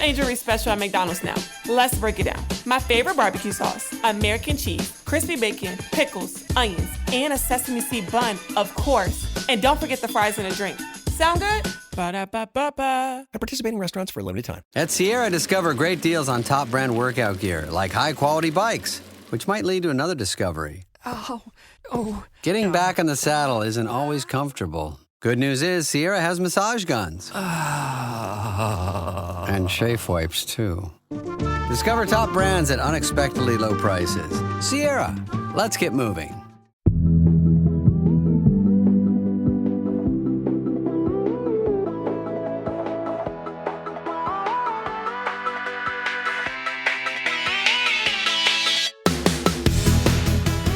Angel Reese special at McDonald's now. Let's break it down. My favorite barbecue sauce, American cheese, crispy bacon, pickles, onions, and a sesame seed bun, of course. And don't forget the fries and a drink. Sound good? Ba-da-ba-ba-ba. At participating restaurants for a limited time. At Sierra, discover great deals on top brand workout gear, like high-quality bikes, which might lead to another discovery. Getting back in the saddle isn't always comfortable. Good news is Sierra has massage guns. And chafe wipes, too. Discover top brands at unexpectedly low prices. Sierra, let's get moving.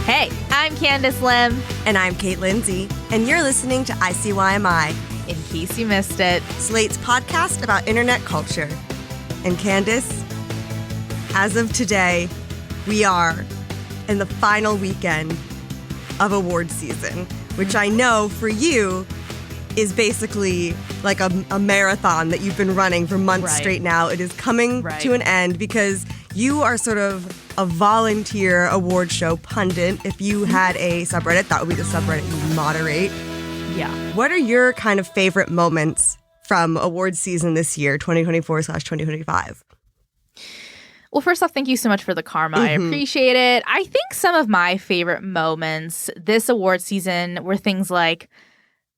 Hey, I'm Candice Lim. And I'm Kate Lindsay, and you're listening to ICYMI, In case you missed it. Slate's podcast about internet culture. And Candice, as of today, we are in the final weekend of award season, which I know for you is basically like a marathon that you've been running for months straight now. It is coming to an end because you are sort of a volunteer award show pundit. If you had a subreddit, that would be the subreddit you moderate. Yeah. What are your kind of favorite moments from award season this year, 2024/2025? Well, first off, thank you so much for the karma. I appreciate it. I think some of my favorite moments this award season were things like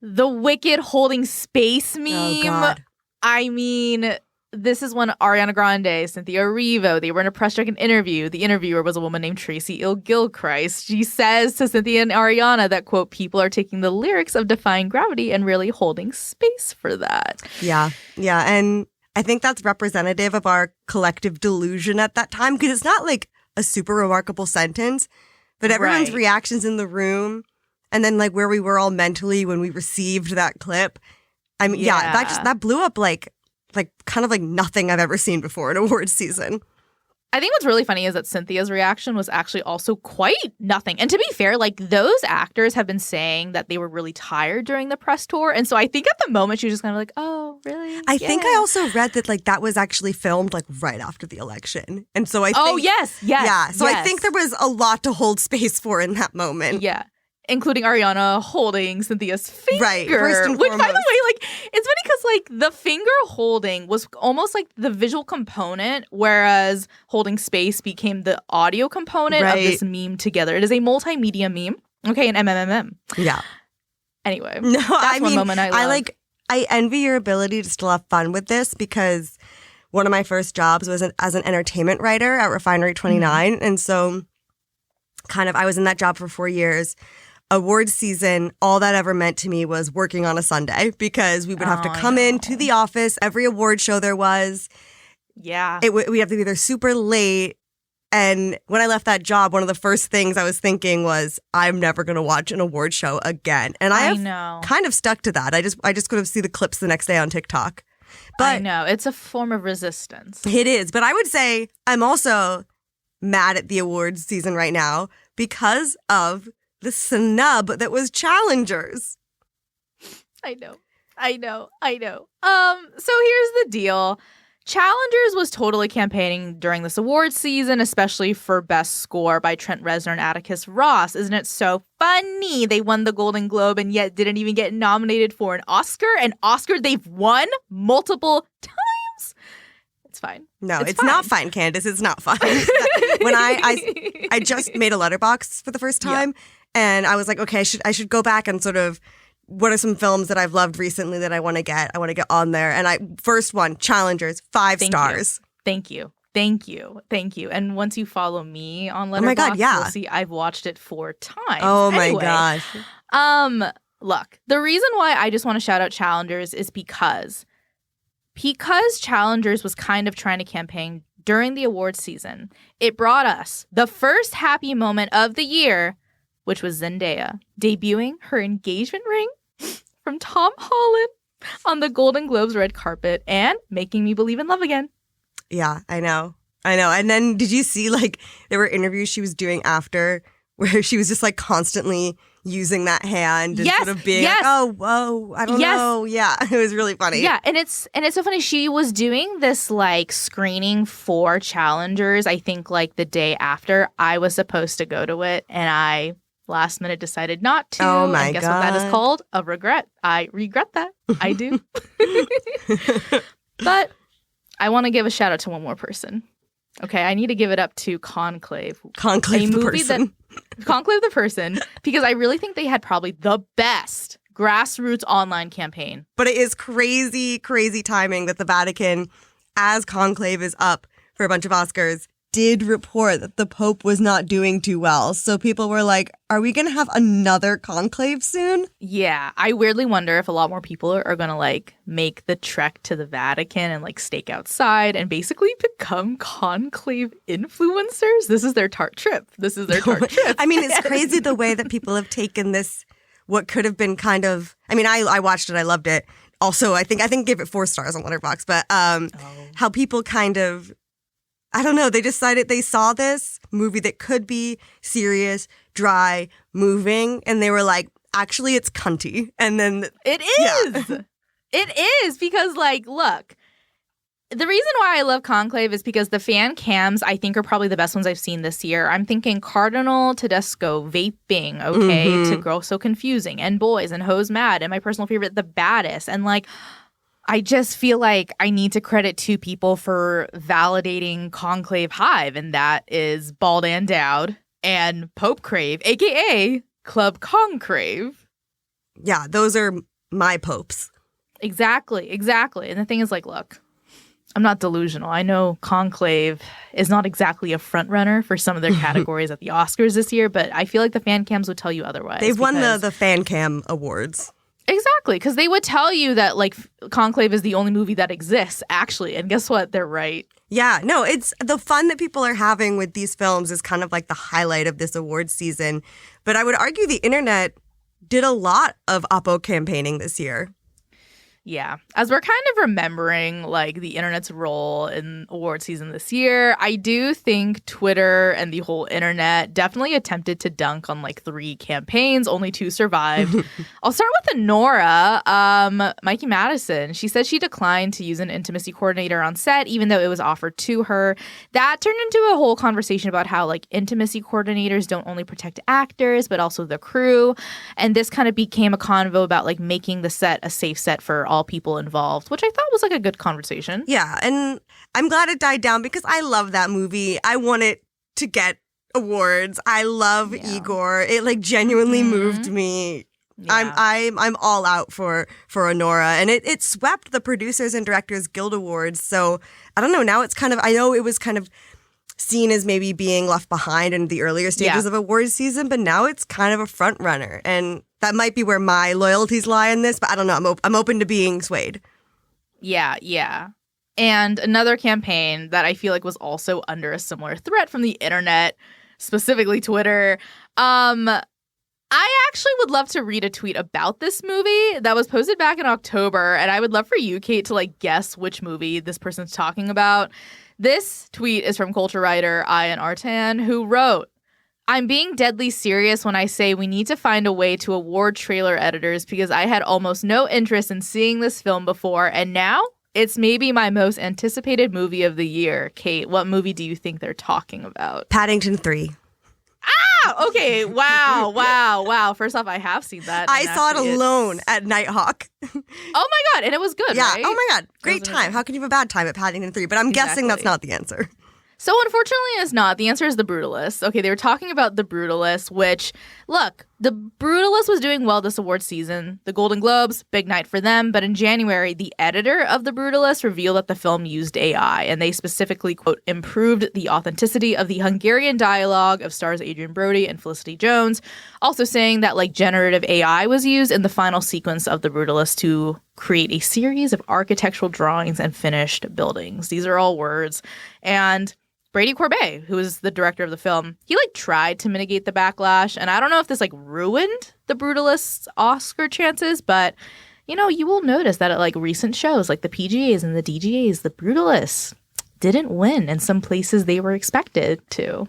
the Wicked holding space meme. Oh, God. I mean, this is when Ariana Grande, Cynthia Erivo, they were in a press-stricken interview. The interviewer was a woman named Tracy Gilchrist. She says to Cynthia and Ariana that, quote, people are taking the lyrics of Defying Gravity and really holding space for that. Yeah. And I think that's representative of our collective delusion at that time because it's not like a super remarkable sentence, but everyone's reactions in the room and then like where we were all mentally when we received that clip. I mean, that blew up like kind of like nothing I've ever seen before in awards season. I think what's really funny is that Cynthia's reaction was actually also quite nothing. And to be fair, like those actors have been saying that they were really tired during the press tour. And so I think at the moment she was just kind of like, oh, really? I think I also read that like that was actually filmed like right after the election. And so I think... Oh, yes. Yeah. So I think there was a lot to hold space for in that moment. Yeah. Including Ariana holding Cynthia's finger. Right. First and which, by the foremost. way, like, it's funny because, like, the finger holding was almost like the visual component, whereas holding space became the audio component of this meme together. It is a multimedia meme. Okay, an MMMM. Yeah. Anyway. No, that's one moment I love. I envy your ability to still have fun with this because one of my first jobs was as an entertainment writer at Refinery 29. And so kind of I was in that job for 4 years. Awards season, all that ever meant to me was working on a Sunday because we would have to come into the office every award show there was. Yeah. We have to be there super late. And when I left that job, one of the first things I was thinking was, I'm never going to watch an award show again. And I have kind of stuck to that. I just could have see the clips the next day on TikTok. But I know. It's a form of resistance. It is. But I would say I'm also mad at the awards season right now because of the snub that was Challengers. I know. So here's the deal. Challengers was totally campaigning during this awards season, especially for Best Score by Trent Reznor and Atticus Ross. Isn't it so funny? They won the Golden Globe and yet didn't even get nominated for an Oscar. An Oscar they've won multiple times. It's fine. No, it's not fine, Candice. It's not fine. When I just made a letterbox for the first time, and I was like, okay, I should go back and sort of, what are some films that I've loved recently that I want to get on there. And first one, Challengers, 5 stars. Thank you. And once you follow me on Letterboxd, you'll see I've watched it 4 times. Oh my gosh. Look, the reason why I just want to shout out Challengers is because Challengers was kind of trying to campaign during the awards season. It brought us the first happy moment of the year, which was Zendaya debuting her engagement ring from Tom Holland on the Golden Globes red carpet and making me believe in love again. Yeah, I know. And then did you see, like, there were interviews she was doing after where she was just, like, constantly using that hand and Yes, sort of being yes. like, oh, whoa, I don't Yes. know. Yeah, it was really funny. Yeah, and it's so funny. She was doing this like screening for challengers, I think like the day after. I was supposed to go to it, and I last minute decided not to. Oh my and guess what that is God. called? A regret. I regret that. I do. But I want to give a shout out to one more person. Okay, I need to give it up to Conclave. Conclave the person. Conclave the person, because I really think they had probably the best grassroots online campaign. But it is crazy, crazy timing that the Vatican, as Conclave is up for a bunch of Oscars, did report that the Pope was not doing too well. So people were like, are we going to have another Conclave soon? Yeah, I weirdly wonder if a lot more people are going to like make the trek to the Vatican and like stake outside and basically become Conclave influencers. This is their tart trip. I mean, it's crazy the way that people have taken this, what could have been kind of, I mean, I watched it. I loved it. Also, I think give it 4 stars on Letterboxd, but how people kind of, I don't know, they decided they saw this movie that could be serious, dry, moving, and they were like, actually, it's cunty. And then it is. Yeah. It is because, like, look, the reason why I love Conclave is because the fan cams, I think, are probably the best ones I've seen this year. I'm thinking Cardinal Tedesco vaping, okay, to Girl So Confusing, and Boys, and Hoes Mad, and my personal favorite, The Baddest. And, like, I just feel like I need to credit 2 people for validating Conclave Hive, and that is Bald and Dowd and Pope Crave, a.k.a. Club Conclave. Yeah, those are my popes. Exactly. And the thing is, like, look, I'm not delusional. I know Conclave is not exactly a front runner for some of their categories at the Oscars this year, but I feel like the fan cams would tell you otherwise. They've won the fan cam awards. Exactly, because they would tell you that, like, Conclave is the only movie that exists, actually. And guess what? They're right. Yeah, no, it's the fun that people are having with these films is kind of like the highlight of this awards season. But I would argue the internet did a lot of Oppo campaigning this year. Yeah. As we're kind of remembering, like, the internet's role in award season this year, I do think Twitter and the whole internet definitely attempted to dunk on, like, 3 campaigns. Only 2 survived. I'll start with Nora, Mikey Madison. She said she declined to use an intimacy coordinator on set, even though it was offered to her. That turned into a whole conversation about how, like, intimacy coordinators don't only protect actors, but also the crew. And this kind of became a convo about, like, making the set a safe set for all people involved, which I thought was like a good conversation. Yeah, and I'm glad it died down because I love that movie. I want it to get awards. I love Igor. It like genuinely moved me. Yeah. I'm all out for Honora, and it swept the Producers and Directors Guild Awards. So I don't know. Now it's kind of, I know it was kind of seen as maybe being left behind in the earlier stages of awards season, but now it's kind of a front runner, and that might be where my loyalties lie in this. But I don't know. I'm open to being swayed. Yeah. And another campaign that I feel like was also under a similar threat from the internet, specifically Twitter. I actually would love to read a tweet about this movie that was posted back in October, and I would love for you, Kate, to like guess which movie this person's talking about. This tweet is from culture writer Ian Artan, who wrote, "I'm being deadly serious when I say we need to find a way to award trailer editors because I had almost no interest in seeing this film before, and now it's maybe my most anticipated movie of the year." Kate, what movie do you think they're talking about? Paddington 3. Ah, okay. Wow. First off, I have seen that. I saw it alone at Nighthawk. Oh my God. And it was good, yeah. right? Oh my God. Great time. How can you have a bad time at Paddington 3? But I'm guessing that's not the answer. So unfortunately, it's not. The answer is The Brutalist. Okay, they were talking about The Brutalist, which, look, The Brutalist was doing well this award season. The Golden Globes, big night for them. But in January, the editor of The Brutalist revealed that the film used AI, and they specifically, quote, improved the authenticity of the Hungarian dialogue of stars Adrian Brody and Felicity Jones, also saying that, like, generative AI was used in the final sequence of The Brutalist to create a series of architectural drawings and finished buildings. These are all words. And Brady Corbet, who is the director of the film, he like tried to mitigate the backlash. And I don't know if this like ruined The Brutalist's Oscar chances, but you know, you will notice that at like recent shows like the PGAs and the DGAs, The Brutalist didn't win in some places they were expected to.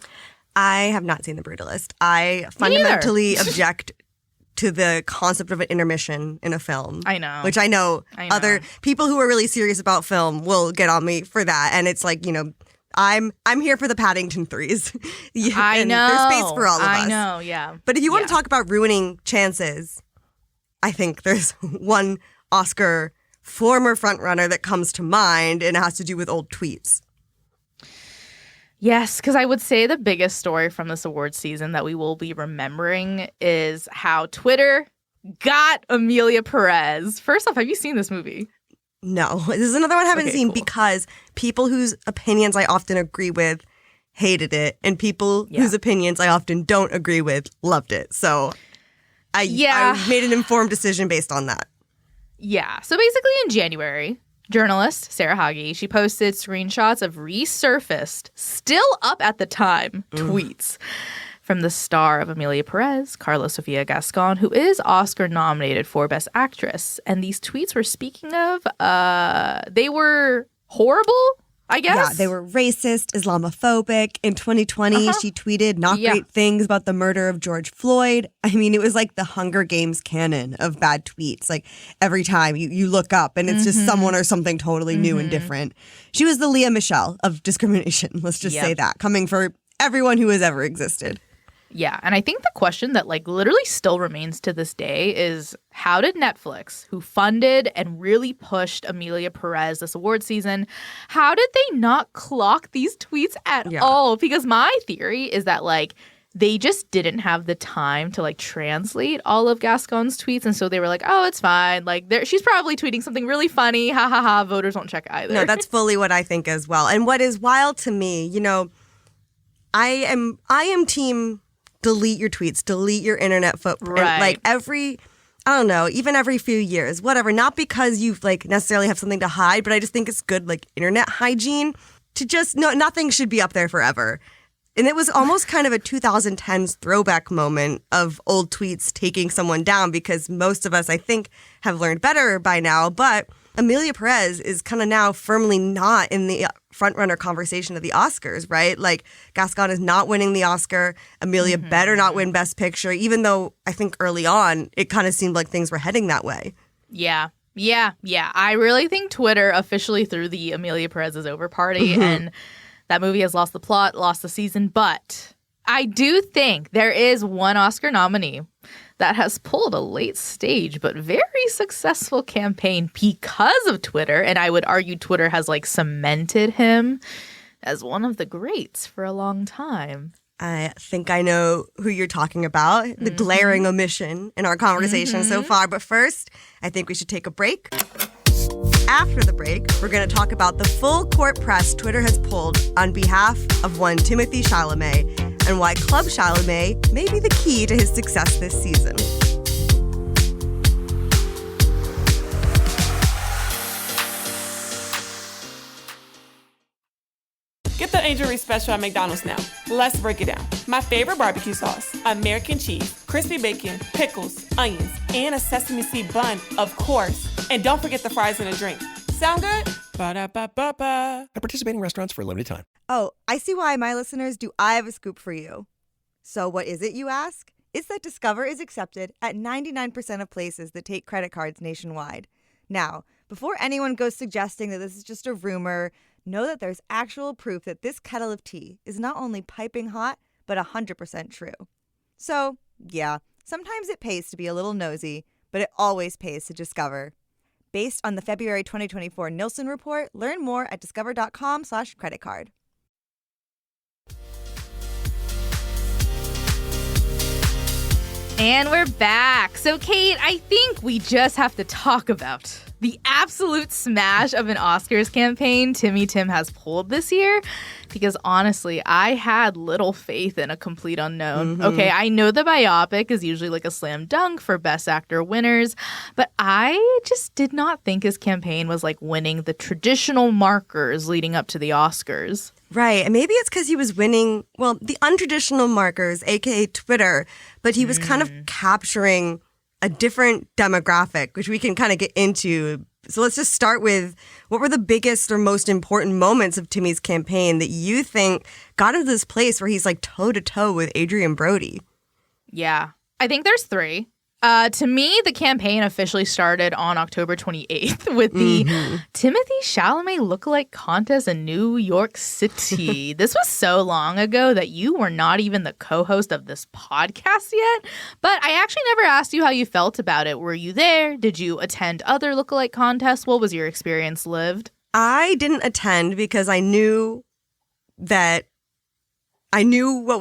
I have not seen The Brutalist. I fundamentally object to the concept of an intermission in a film. I know. Which I know other people who are really serious about film will get on me for that. And it's like, I'm here for the Paddington 3s. I know. There's space for all of us. I know, yeah. But if you want to talk about ruining chances, I think there's one Oscar former frontrunner that comes to mind, and it has to do with old tweets. Yes, because I would say the biggest story from this awards season that we will be remembering is how Twitter got Amelia Perez. First off, have you seen this movie? No. This is another one I haven't seen cool. because people whose opinions I often agree with hated it, and people whose opinions I often don't agree with loved it. So I made an informed decision based on that. Yeah. So basically in January, journalist Sarah Hagi, she posted screenshots of resurfaced, still up at the time, tweets from the star of Amelia Perez, Carla Sofia Gascon, who is Oscar nominated for Best Actress. And these tweets were speaking of, they were horrible, I guess. Yeah, they were racist, Islamophobic. In 2020, she tweeted not great things about the murder of George Floyd. I mean, it was like the Hunger Games canon of bad tweets. Like every time you look up and it's just someone or something totally new and different. She was the Leah Michelle of discrimination. Let's just say that, coming for everyone who has ever existed. Yeah, and I think the question that literally still remains to this day is how did Netflix, who funded and really pushed Amelia Perez this award season, how did they not clock these tweets at all? Because my theory is that they just didn't have the time to translate all of Gascon's tweets, and so they were like, oh, it's fine. She's probably tweeting something really funny. Ha ha ha. Voters won't check either. No, that's fully what I think as well. And what is wild to me, I am team delete your tweets, delete your internet footprint. Right. Even every few years, whatever. Not because you necessarily have something to hide, but I just think it's good internet hygiene to just nothing should be up there forever. And it was almost kind of a 2010s throwback moment of old tweets taking someone down because most of us, I think, have learned better by now. But Amelia Perez is kind of now firmly not in the frontrunner conversation of the Oscars, right? Gascon is not winning the Oscar. Amelia better not win Best Picture, even though I think early on it kind of seemed like things were heading that way. Yeah. I really think Twitter officially threw the Amelia Perez is over party, and that movie has lost the plot, lost the season. But I do think there is one Oscar nominee that has pulled a late stage but very successful campaign because of Twitter. And I would argue Twitter has cemented him as one of the greats for a long time. I think I know who you're talking about, the glaring omission in our conversation so far. But first, I think we should take a break. After the break, we're going to talk about the full court press Twitter has pulled on behalf of one Timothée Chalamet and why Club Chalamet may be the key to his success this season. Get the Angel Reese special at McDonald's now. Let's break it down. My favorite barbecue sauce, American cheese, crispy bacon, pickles, onions, and a sesame seed bun, of course. And don't forget the fries and a drink. Sound good? Ba-da-ba-ba-ba. At participating restaurants for a limited time. Oh, I see why, my listeners. Do I have a scoop for you? So what is it, you ask? It's that Discover is accepted at 99% of places that take credit cards nationwide. Now, before anyone goes suggesting that this is just a rumor, know that there's actual proof that this kettle of tea is not only piping hot, but 100% true. So, yeah, sometimes it pays to be a little nosy, but it always pays to discover. Based on the February 2024 Nielsen report, learn more at discover.com/creditcard. And we're back. So, Kate, I think we just have to talk about the absolute smash of an Oscars campaign Timmy Tim has pulled this year. Because honestly, I had little faith in a complete unknown. Okay, I know the biopic is usually a slam dunk for Best Actor winners, but I just did not think his campaign was winning the traditional markers leading up to the Oscars. Right. And maybe it's because he was winning, the untraditional markers, aka Twitter, but he was kind of capturing a different demographic, which we can kind of get into. So let's just start with what were the biggest or most important moments of Timmy's campaign that you think got him to this place where he's toe-to-toe with Adrian Brody? Yeah. I think there's three. To me, the campaign officially started on October 28th with the Timothy Chalamet lookalike contest in New York City. This was so long ago that you were not even the co-host of this podcast yet. But I actually never asked you how you felt about it. Were you there? Did you attend other lookalike contests? What was your experience lived? I didn't attend because I knew what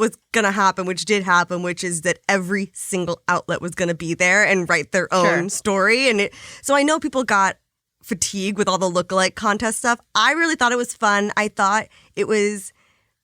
was going to happen, which did happen, which is that every single outlet was going to be there and write their own story. So I know people got fatigued with all the lookalike contest stuff. I really thought it was fun. I thought it was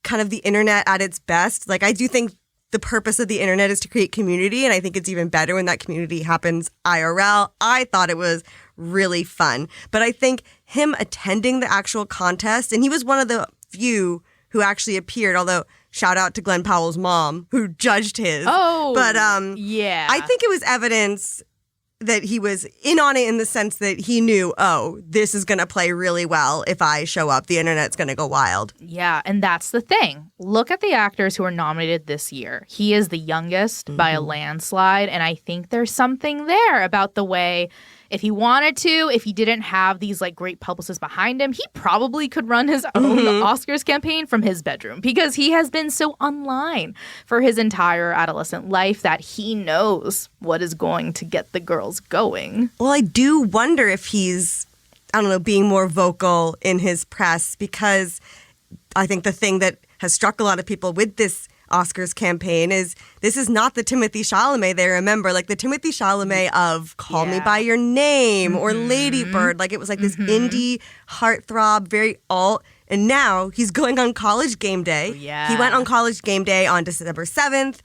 kind of the internet at its best. Like, I do think the purpose of the internet is to create community, and I think it's even better when that community happens IRL. I thought it was really fun. But I think him attending the actual contest, and he was one of the few who actually appeared, although shout out to Glenn Powell's mom who judged his. Oh, but yeah. I think it was evidence that he was in on it in the sense that he knew, oh, this is going to play really well. If I show up, the internet's going to go wild. Yeah, and that's the thing. Look at the actors who are nominated this year. He is the youngest by a landslide, and I think there's something there about the way, if he wanted to, if he didn't have these like great publicists behind him, he probably could run his own Oscars campaign from his bedroom because he has been so online for his entire adolescent life that he knows what is going to get the girls going. Well, I do wonder if he's, I don't know, being more vocal in his press, because I think the thing that has struck a lot of people with this Oscars campaign is this is not the Timothy Chalamet they remember. Like the Timothy Chalamet of Call Me By Your Name or Lady Bird. Like it was like this indie heartthrob, very alt. And now he's going on College Game Day. He went on College Game Day on December 7th.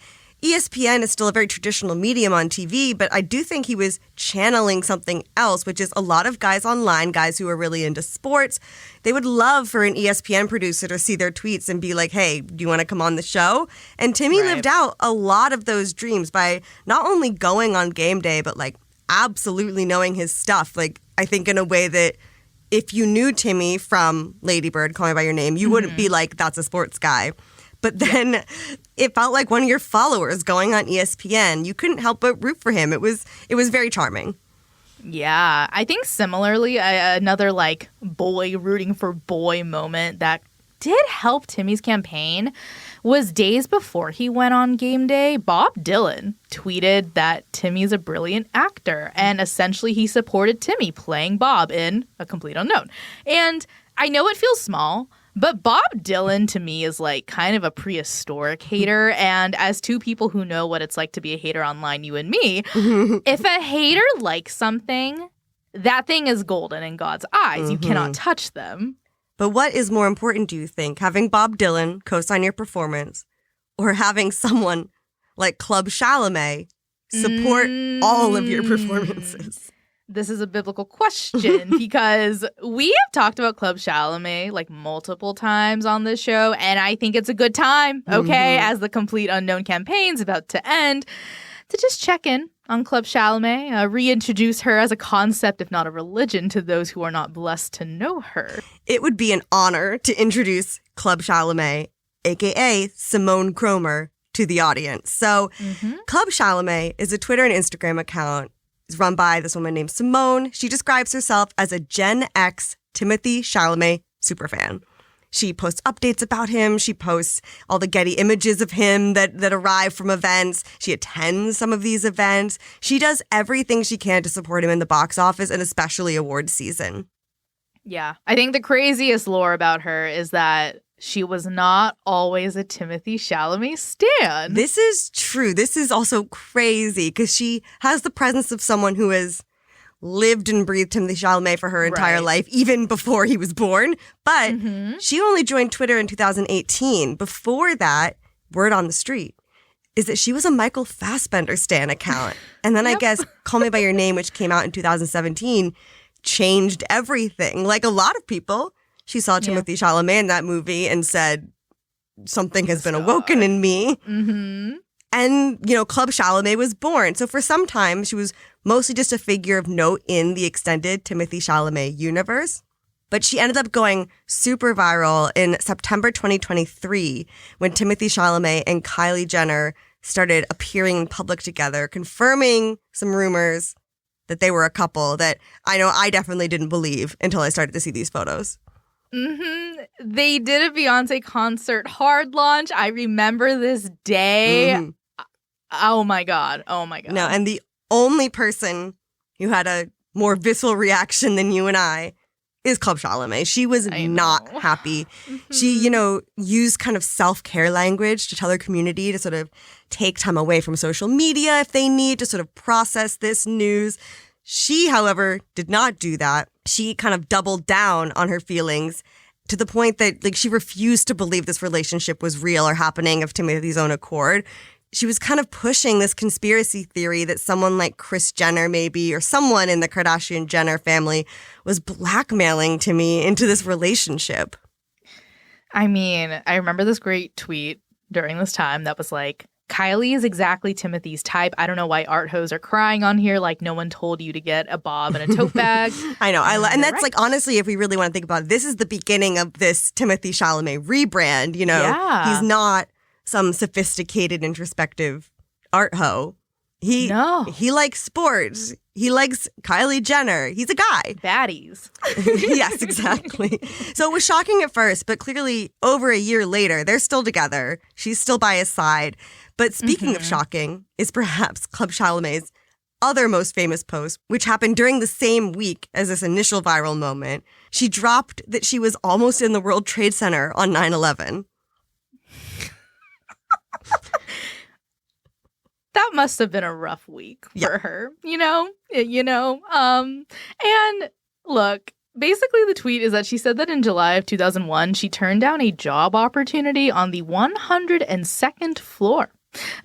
ESPN is still a very traditional medium on TV, but I do think he was channeling something else, which is a lot of guys online, guys who are really into sports. They would love for an ESPN producer to see their tweets and be like, hey, do you want to come on the show? And Timmy lived out a lot of those dreams by not only going on game day, but like absolutely knowing his stuff. Like I think in a way that if you knew Timmy from Lady Bird, Call Me By Your Name, you wouldn't be like, that's a sports guy. But then it felt like one of your followers going on ESPN. You couldn't help but root for him. It was very charming. Yeah, I think similarly, another like boy rooting for boy moment that did help Timmy's campaign was days before he went on game day. Bob Dylan tweeted that Timmy's a brilliant actor, and essentially he supported Timmy playing Bob in A Complete Unknown. And I know it feels small, but Bob Dylan, to me, is like kind of a prehistoric hater. And as two people who know what it's like to be a hater online, you and me, if a hater likes something, that thing is golden in God's eyes. You cannot touch them. But what is more important, do you think? Having Bob Dylan co-sign your performance or having someone like Club Chalamet support all of your performances? This is a biblical question because we have talked about Club Chalamet like multiple times on this show, and I think it's a good time, okay, as the Complete Unknown campaign's about to end, to just check in on Club Chalamet, reintroduce her as a concept, if not a religion, to those who are not blessed to know her. It would be an honor to introduce Club Chalamet, a.k.a. Simone Cromer, to the audience. So Club Chalamet is a Twitter and Instagram account. It's run by this woman named Simone. She describes herself as a Gen X Timothy Chalamet superfan. She posts updates about him. She posts all the Getty images of him that arrive from events. She attends some of these events. She does everything she can to support him in the box office and especially awards season. Yeah. I think the craziest lore about her is that she was not always a Timothy Chalamet stan. This is true. This is also crazy because she has the presence of someone who has lived and breathed Timothy Chalamet for her entire life, even before he was born. But she only joined Twitter in 2018. Before that, word on the street is that she was a Michael Fassbender stan account. And then I guess Call Me By Your Name, which came out in 2017, changed everything. Like a lot of people, she saw Timothy Chalamet in that movie and said, something has been awoken in me. And, you know, Club Chalamet was born. So for some time, she was mostly just a figure of note in the extended Timothy Chalamet universe. But she ended up going super viral in September 2023 when Timothy Chalamet and Kylie Jenner started appearing in public together, confirming some rumors that they were a couple that I know I definitely didn't believe until I started to see these photos. Mm-hmm. They did a Beyonce concert hard launch. I remember this day. Mm-hmm. Oh my God. Oh my God. No, and the only person who had a more visceral reaction than you and I is Club Chalamet. She was not happy. Mm-hmm. She, used kind of self-care language to tell her community to sort of take time away from social media if they need to sort of process this news. She, however, did not do that. She kind of doubled down on her feelings to the point that she refused to believe this relationship was real or happening of Timothy's own accord. She was kind of pushing this conspiracy theory that someone like Kris Jenner maybe or someone in the Kardashian-Jenner family was blackmailing Timmy into this relationship. I mean, I remember this great tweet during this time that was like, Kylie is exactly Timothy's type. I don't know why art hoes are crying on here like no one told you to get a bob and a tote bag. I know. And that's right. Honestly, if we really want to think about it, this is the beginning of this Timothy Chalamet rebrand. Yeah. He's not some sophisticated, introspective art hoe. He likes sports. He likes Kylie Jenner. He's a guy. Baddies. Yes, exactly. So it was shocking at first, but clearly over a year later, they're still together. She's still by his side. But speaking of shocking is perhaps Club Chalamet's other most famous post, which happened during the same week as this initial viral moment. She dropped that she was almost in the World Trade Center on 9/11. That must have been a rough week for her, and look, basically the tweet is that she said that in July of 2001, she turned down a job opportunity on the 102nd floor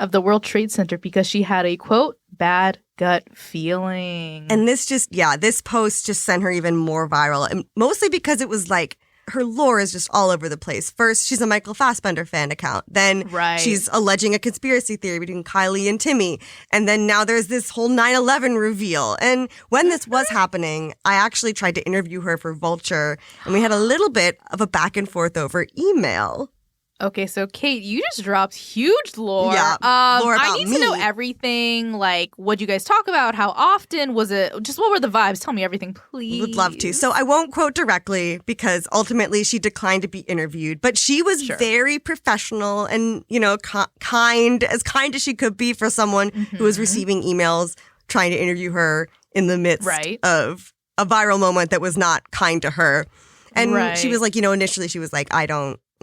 of the World Trade Center because she had a, quote, bad gut feeling. And this post just sent her even more viral, and mostly because it was like, her lore is just all over the place. First, she's a Michael Fassbender fan account. Then she's alleging a conspiracy theory between Kylie and Timmy. And then now there's this whole 9/11 reveal. And when this was happening, I actually tried to interview her for Vulture. And we had a little bit of a back and forth over email. Okay, so Kate, you just dropped huge lore. Yeah, lore about I need to know everything. Like, what'd you guys talk about? How often? Was it just what were the vibes? Tell me everything, please. Would love to. So I won't quote directly because ultimately she declined to be interviewed. But she was very professional and, kind as she could be for someone who was receiving emails trying to interview her in the midst of a viral moment that was not kind to her. And she was like, initially she was like,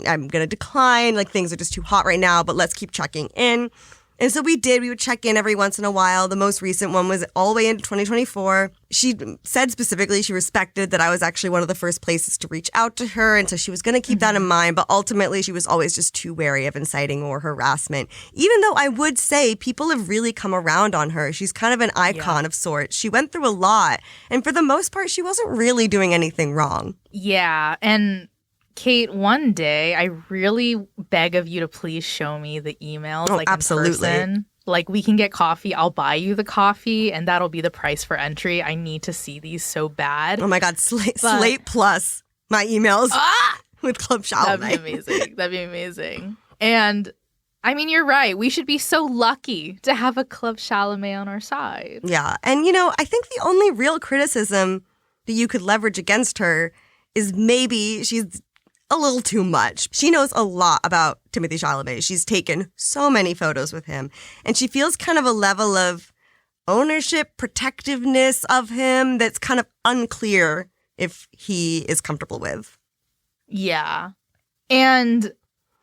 I'm going to decline. Like, things are just too hot right now, but let's keep checking in. And so we would check in every once in a while. The most recent one was all the way into 2024. She said specifically she respected that I was actually one of the first places to reach out to her. And so she was going to keep that in mind. But ultimately, she was always just too wary of inciting or harassment. Even though I would say people have really come around on her. She's kind of an icon of sorts. She went through a lot. And for the most part, she wasn't really doing anything wrong. Yeah. And Kate, one day, I really beg of you to please show me the emails, absolutely. In person. Like, we can get coffee. I'll buy you the coffee, and that'll be the price for entry. I need to see these so bad. Oh, my God. Slate Plus, my emails with Club Chalamet. That'd be amazing. And, I mean, you're right. We should be so lucky to have a Club Chalamet on our side. Yeah. And, I think the only real criticism that you could leverage against her is maybe she's a little too much. She knows a lot about Timothy Chalamet. She's taken so many photos with him. And she feels kind of a level of ownership, protectiveness of him that's kind of unclear if he is comfortable with. Yeah. And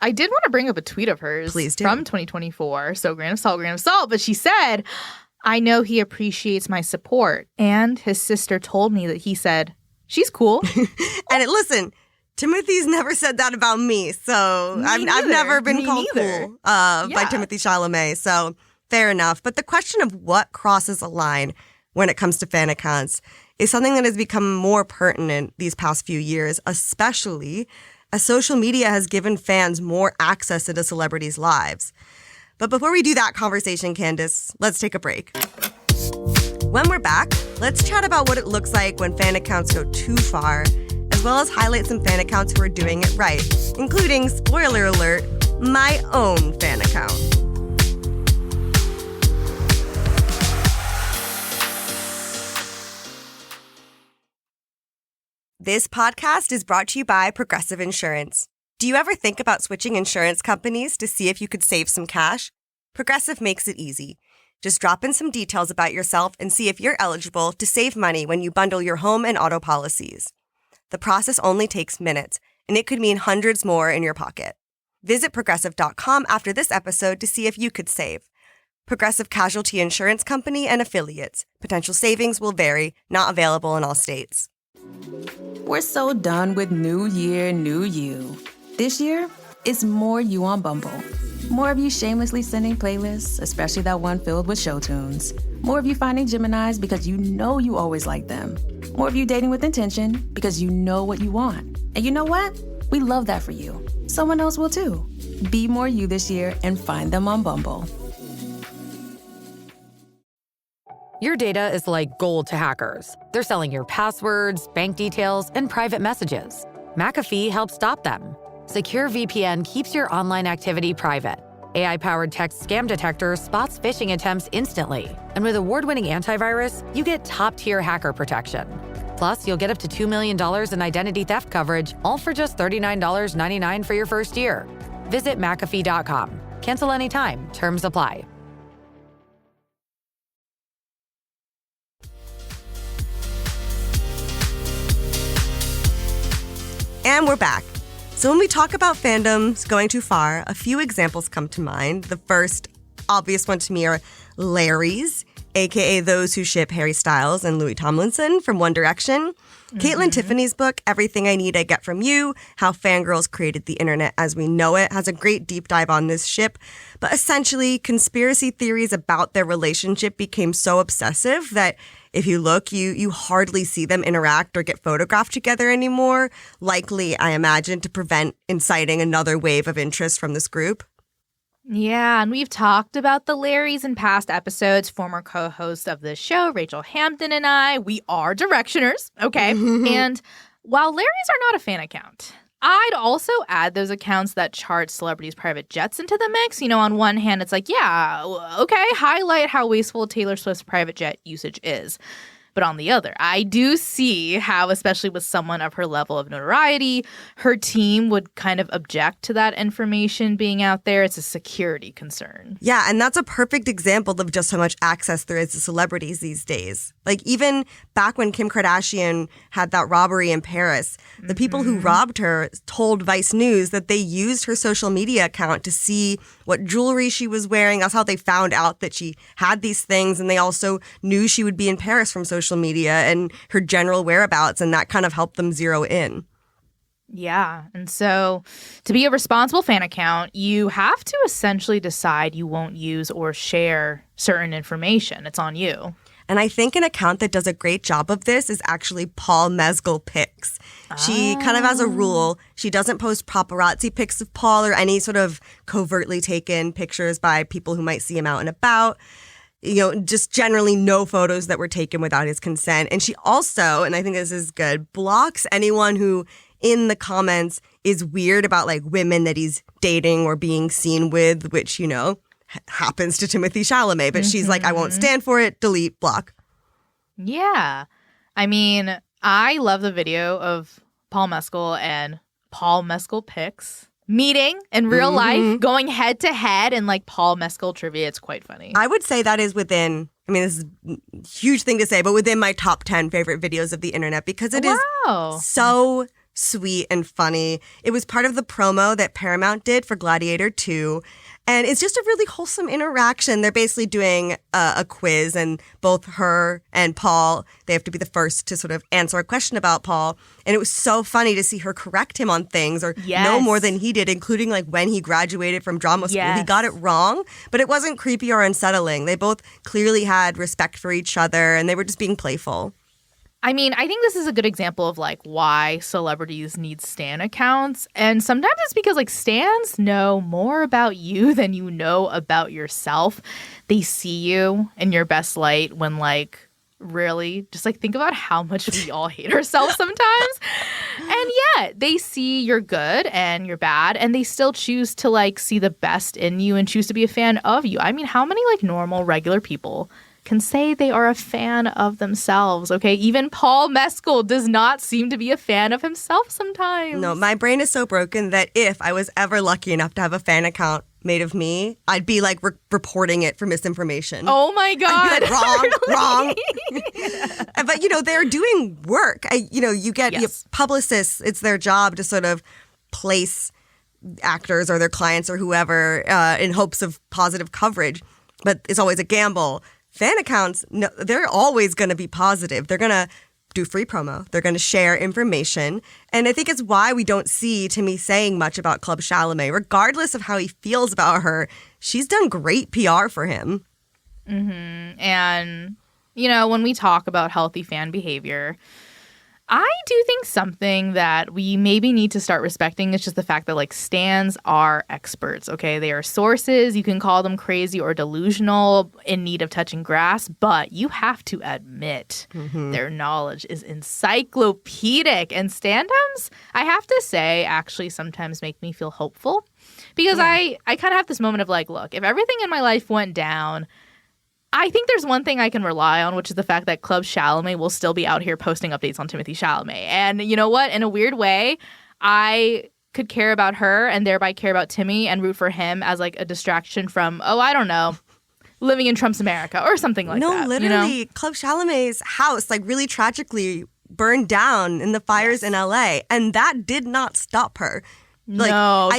I did want to bring up a tweet of hers from 2024. So grain of salt. But she said, I know he appreciates my support. And his sister told me that he said, she's cool. And listen, Timothy's never said that about me, so I've never been called cool by Timothy Chalamet, so fair enough. But the question of what crosses a line when it comes to fan accounts is something that has become more pertinent these past few years, especially as social media has given fans more access into celebrities' lives. But before we do that conversation, Candice, let's take a break. When we're back, let's chat about what it looks like when fan accounts go too far, as well as highlight some fan accounts who are doing it right, including, spoiler alert, my own fan account. This podcast is brought to you by Progressive Insurance. Do you ever think about switching insurance companies to see if you could save some cash? Progressive makes it easy. Just drop in some details about yourself and see if you're eligible to save money when you bundle your home and auto policies. The process only takes minutes, and it could mean hundreds more in your pocket. Visit Progressive.com after this episode to see if you could save. Progressive Casualty Insurance Company and Affiliates. Potential savings will vary, not available in all states. We're so done with new year, new you. This year, it's more you on Bumble. More of you shamelessly sending playlists, especially that one filled with show tunes. More of you finding Geminis because you know you always like them. More of you dating with intention because you know what you want. And you know what? We love that for you. Someone else will too. Be more you this year and find them on Bumble. Your data is like gold to hackers. They're selling your passwords, bank details, and private messages. McAfee helps stop them. Secure VPN keeps your online activity private. AI-powered text scam detector spots phishing attempts instantly. And with award-winning antivirus, you get top-tier hacker protection. Plus, you'll get up to $2 million in identity theft coverage, all for just $39.99 for your first year. Visit McAfee.com. Cancel anytime. Terms apply. And we're back. So when we talk about fandoms going too far, a few examples come to mind. The first obvious one to me are Larrys, aka those who ship Harry Styles and Louis Tomlinson from One Direction. Caitlin Tiffany's book, Everything I Need I Get From You, How Fangirls Created the Internet as We Know It, has a great deep dive on this ship. But essentially, conspiracy theories about their relationship became so obsessive that if you look, you hardly see them interact or get photographed together anymore, likely, I imagine, to prevent inciting another wave of interest from this group. Yeah, and we've talked about the Larrys in past episodes. Former co-host of this show, Rachel Hampton, and I, we are Directioners, okay? And while Larrys are not a fan account, I'd also add those accounts that chart celebrities' private jets into the mix. You know, on one hand, it's like, yeah, okay, highlight how wasteful Taylor Swift's private jet usage is. But on the other, I do see how, especially with someone of her level of notoriety, her team would kind of object to that information being out there. It's a security concern. Yeah, and that's a perfect example of just how much access there is to celebrities these days. Like, even back when Kim Kardashian had that robbery in Paris, the people who robbed her told Vice News that they used her social media account to see what jewelry she was wearing. That's how they found out that she had these things. And they also knew she would be in Paris from social media and her general whereabouts. And that kind of helped them zero in. Yeah. And so to be a responsible fan account, you have to essentially decide you won't use or share certain information. It's on you. And I think an account that does a great job of this is actually Paul Mescal Pics. She kind of has a rule. She doesn't post paparazzi pics of Paul or any sort of covertly taken pictures by people who might see him out and about. You know, just generally no photos that were taken without his consent. And she also, and I think this is good, blocks anyone who in the comments is weird about like women that he's dating or being seen with, which, you know, happens to Timothée Chalamet, but she's like, I won't stand for it, delete, block. Yeah. I mean, I love the video of Paul Mescal and Paul Mescal Pics meeting in real life, going head to head, and like Paul Mescal trivia. It's quite funny. I would say that is within, I mean, this is a huge thing to say, but within my top 10 favorite videos of the internet because it is so sweet and funny. It was part of the promo that Paramount did for Gladiator 2. And it's just a really wholesome interaction. They're basically doing a quiz, and both her and Paul, they have to be the first to sort of answer a question about Paul. And it was so funny to see her correct him on things or know more than he did, including like when he graduated from drama school. He got it wrong, but it wasn't creepy or unsettling. They both clearly had respect for each other, and they were just being playful. I mean, I think this is a good example of like why celebrities need stan accounts. And sometimes it's because like stans know more about you than you know about yourself. They see you in your best light when like really just like think about how much we all hate ourselves sometimes. And yet they see you're good and you're bad and they still choose to like see the best in you and choose to be a fan of you. I mean, how many like normal regular people can say they are a fan of themselves, okay? Even Paul Mescal does not seem to be a fan of himself sometimes. No, my brain is so broken that if I was ever lucky enough to have a fan account made of me, I'd be like reporting it for misinformation. Oh my God. I'd be like, wrong. But, they're doing work. You get publicists, it's their job to sort of place actors or their clients or whoever in hopes of positive coverage. But it's always a gamble. Fan accounts, no, they're always going to be positive. They're going to do free promo. They're going to share information. And I think it's why we don't see Timmy saying much about Club Chalamet. Regardless of how he feels about her, she's done great PR for him. Mm-hmm. And, when we talk about healthy fan behavior, I do think something that we maybe need to start respecting is just the fact that, stans are experts, okay? They are sources. You can call them crazy or delusional, in need of touching grass, but you have to admit their knowledge is encyclopedic. And standums, I have to say, actually sometimes make me feel hopeful because I kind of have this moment of look, if everything in my life went down, I think there's one thing I can rely on, which is the fact that Club Chalamet will still be out here posting updates on Timothée Chalamet. And you know what? In a weird way, I could care about her and thereby care about Timmy and root for him as a distraction from, I don't know, living in Trump's America or something like that. No, literally, Club Chalamet's house, really tragically burned down in the fires in LA. And that did not stop her.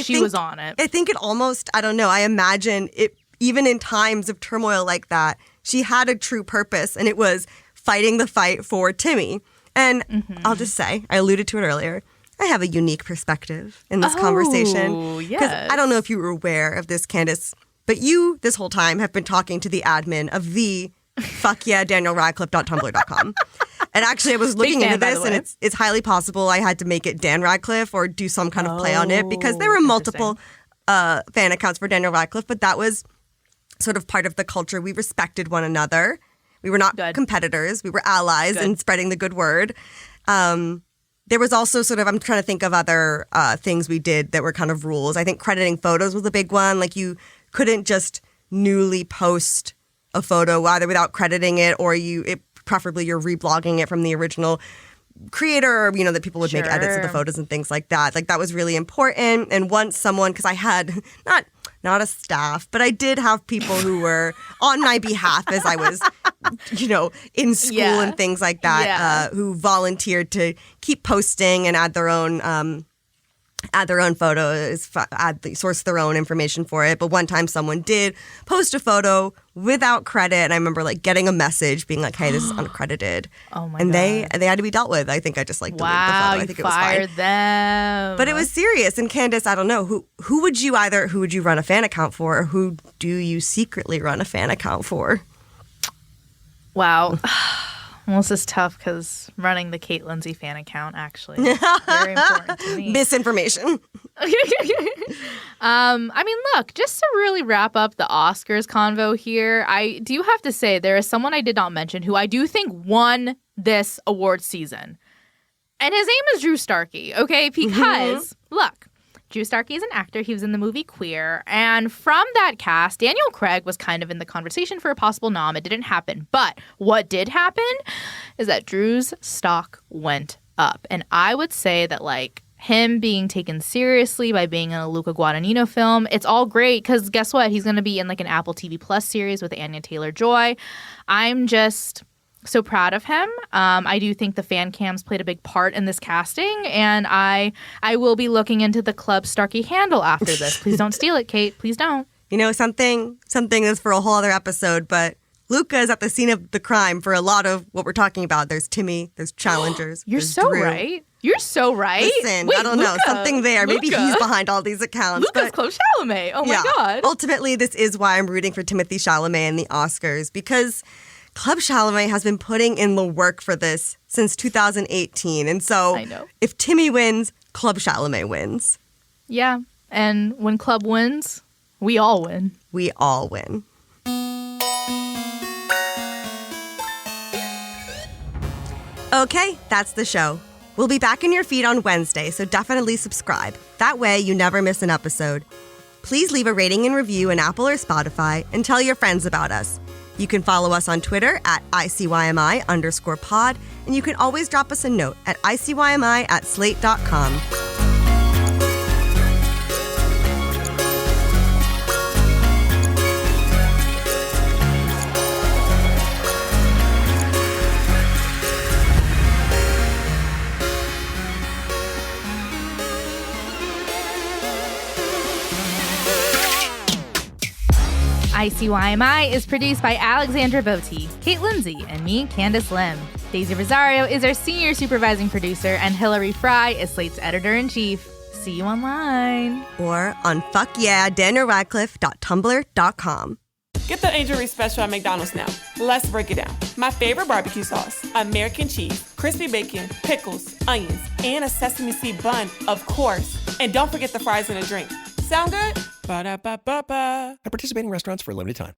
She was on it. I think it almost, I don't know, I imagine it. Even in times of turmoil like that, she had a true purpose, and it was fighting the fight for Timmy. And I'll just say, I alluded to it earlier, I have a unique perspective in this conversation. Because I don't know if you were aware of this, Candice, but you, this whole time, have been talking to the admin of the fuckyeahdanielradcliffe.tumblr.com. And actually, I was looking into this, and it's highly possible I had to make it Dan Radcliffe or do some kind of play on it, because there were multiple fan accounts for Daniel Radcliffe, but that was sort of part of the culture. We respected one another. We were not competitors. We were allies in spreading the good word. There was also sort of, I'm trying to think of other things we did that were kind of rules. I think crediting photos was a big one. You couldn't just newly post a photo either without crediting it, or preferably you're reblogging it from the original creator, or, that people would make edits of the photos and things like that. That was really important. And once someone, because I had not a staff, but I did have people who were on my behalf as I was, in school and things like that, who volunteered to keep posting and add their own photos, source their own information for it. But one time someone did post a photo without credit, and I remember getting a message being hey, this is uncredited. Oh my God. And they had to be dealt with. I think I just deleted the photo. I think it was fine. Fired them. But it was serious. And Candice, I don't know, who would you run a fan account for, or who do you secretly run a fan account for? Wow. Well, this is tough because running the Kate Lindsay fan account actually is very important to me. Misinformation. Look, just to really wrap up the Oscars convo here, I do have to say there is someone I did not mention who I do think won this award season. And his name is Drew Starkey, okay? Because, look, Drew Starkey is an actor. He was in the movie Queer. And from that cast, Daniel Craig was kind of in the conversation for a possible nom. It didn't happen. But what did happen is that Drew's stock went up. And I would say that, him being taken seriously by being in a Luca Guadagnino film, it's all great because guess what? He's going to be in, an Apple TV Plus series with Anya Taylor-Joy. I'm just so proud of him. I do think the fan cams played a big part in this casting, and I will be looking into the Club Starkey handle after this. Please don't steal it, Kate. Please don't. Something that's for a whole other episode, but Luca is at the scene of the crime for a lot of what we're talking about. There's Timmy, there's challengers. You're there's so Drew. right. You're so right. Listen, Wait, I don't know. Something there. Maybe he's behind all these accounts. Luca's Club Chalamet. Oh, my God. Ultimately, this is why I'm rooting for Timothée Chalamet in the Oscars, because Club Chalamet has been putting in the work for this since 2018. And so I know. If Timmy wins, Club Chalamet wins. Yeah. And when Club wins, we all win. We all win. Okay, that's the show. We'll be back in your feed on Wednesday, so definitely subscribe. That way you never miss an episode. Please leave a rating and review in Apple or Spotify and tell your friends about us. You can follow us on Twitter at ICYMI_pod, and you can always drop us a note at ICYMI@slate.com. ICYMI is produced by Alexandra Botti, Kate Lindsay, and me, Candice Lim. Daisy Rosario is our senior supervising producer, and Hillary Fry is Slate's editor-in-chief. See you online. Or on fuckyeahDanielRadcliffe.tumblr.com. Get the Angel Reese special at McDonald's now. Let's break it down. My favorite barbecue sauce, American cheese, crispy bacon, pickles, onions, and a sesame seed bun, of course. And don't forget the fries and a drink. Sound good? Ba-da-ba-ba-ba. At participating restaurants for a limited time.